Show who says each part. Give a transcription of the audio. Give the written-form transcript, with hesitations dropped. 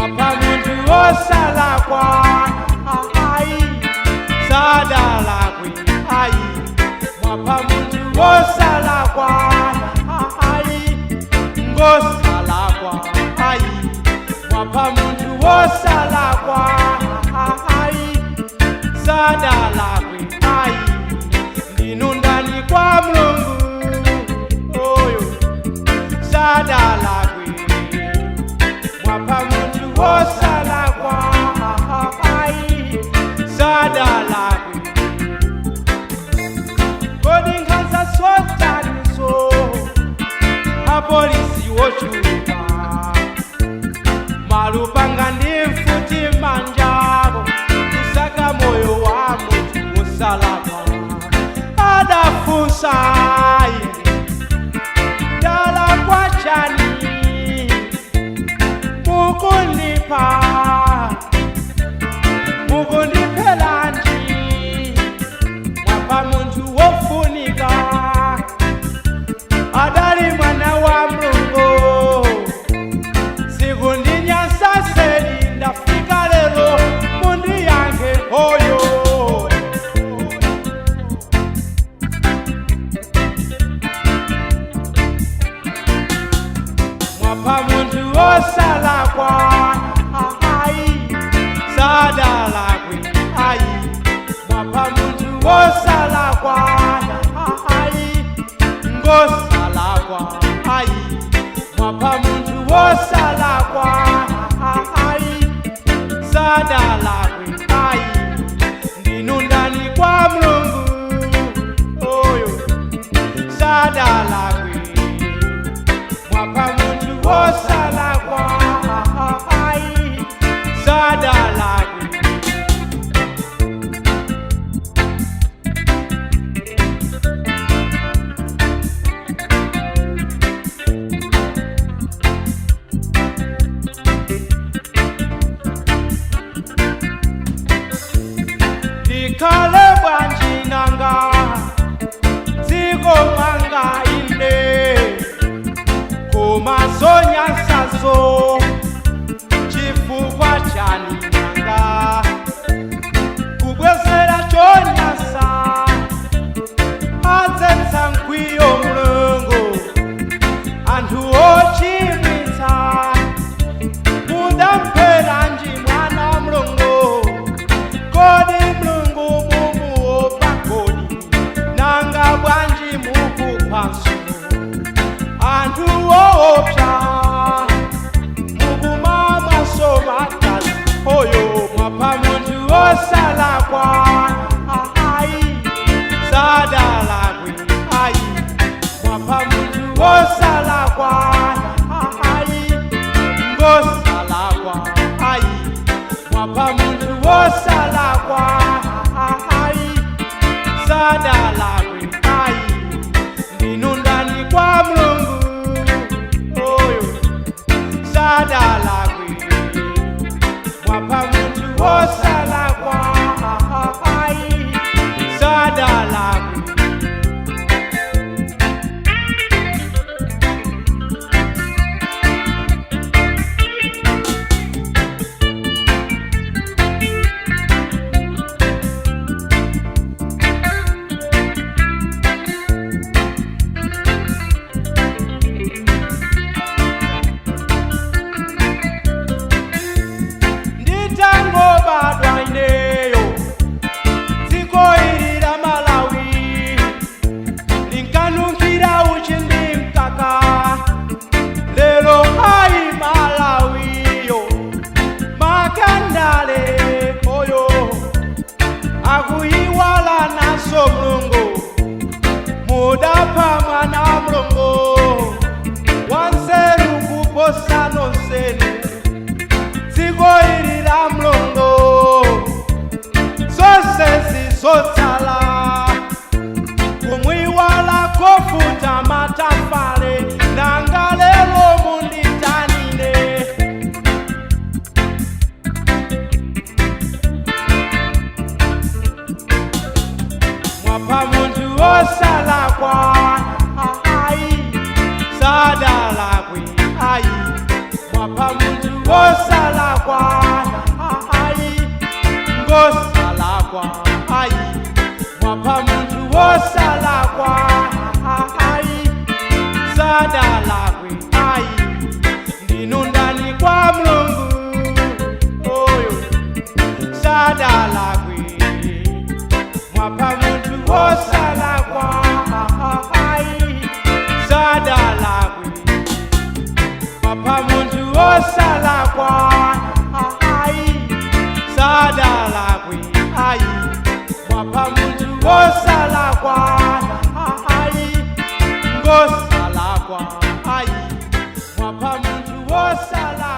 Speaker 1: mwapa muntu osalakwa ai sadalakwi ai mwapa muntu osalakwa ai ngosalakwa ai mwapa muntu osalakwa ai sadalakwi ai ndinu ndani kwa Mulungu oyo sadalakwi mwapa muntu osalakwa ai sadalakwi kodi nkhanza sotaniso apolisi wochuka malupanga ndi mfuti manjabo kusaka moyo wa muntu osalakwa adafunsa dalakwa chani mukundiphelanji mwapa muntu wofunika adali mwana wa Mulungu sikundinyasaseli ndafika lero mundiyange hoyo mwapa muntu osalakwa ai sadalakwi ai mwapa muntu osalakwa ai ngosalakwa ai mwapa muntu osalakwa ai sadalakwi ai ndinu ndani kwa Mulungu oyo sadalakwi mwapa muntu osalakwa ai sadalakwi ikale bwanji nanga dziko mwanga ine kumasonyansaso chifukwa chani nanga kubwezera chonyasa adzetsa mkwiyo Mulungu anthu ochimwitsa mudamperanji mwana Mulungu kodi Mulungu mumuopa kodi nanga bwanji mukuphanso anthu woopsa mukumamwa somatali oyo mwapa muntu osalakwa ai sadalakwi ai mwapa muntu osalakwa ai ngosalakwa ai mwapa muntu osalakwa ai sadalakwi ai ndinu ndani kwa Mulungu oyo sadalakwi mwapa muntu osalakwa ai sadalakwi nditangobadwa ineyo dziko ili la Malawi linkanunkhira uchi ndi mkaka lero ai Malawiyo makandale oyo akuyiwala naso Mulungu mudapha mwana Mulungu wanzeru kuposa nonsenu dziko ili la Mulungu zonse zizotsala kumwiwala kofuta matafale nanga lero munditanine mwapa muntu osalakwa ai sadalakwi ai mwapa muntu osalakwa ngosalakwa ayi mwapha muntu wosalakwa ayi sadalakwe ayi ndinundani kwa Mulungu oyo sadalakwe mwapha muntu wosalakwa ayi sadalakwe mwapha muntu wosalakwa ayi sadalakwe ayi mwapha muntu wosalakwa ayi ngosalakwa ayi mwapha muntu wosalakwa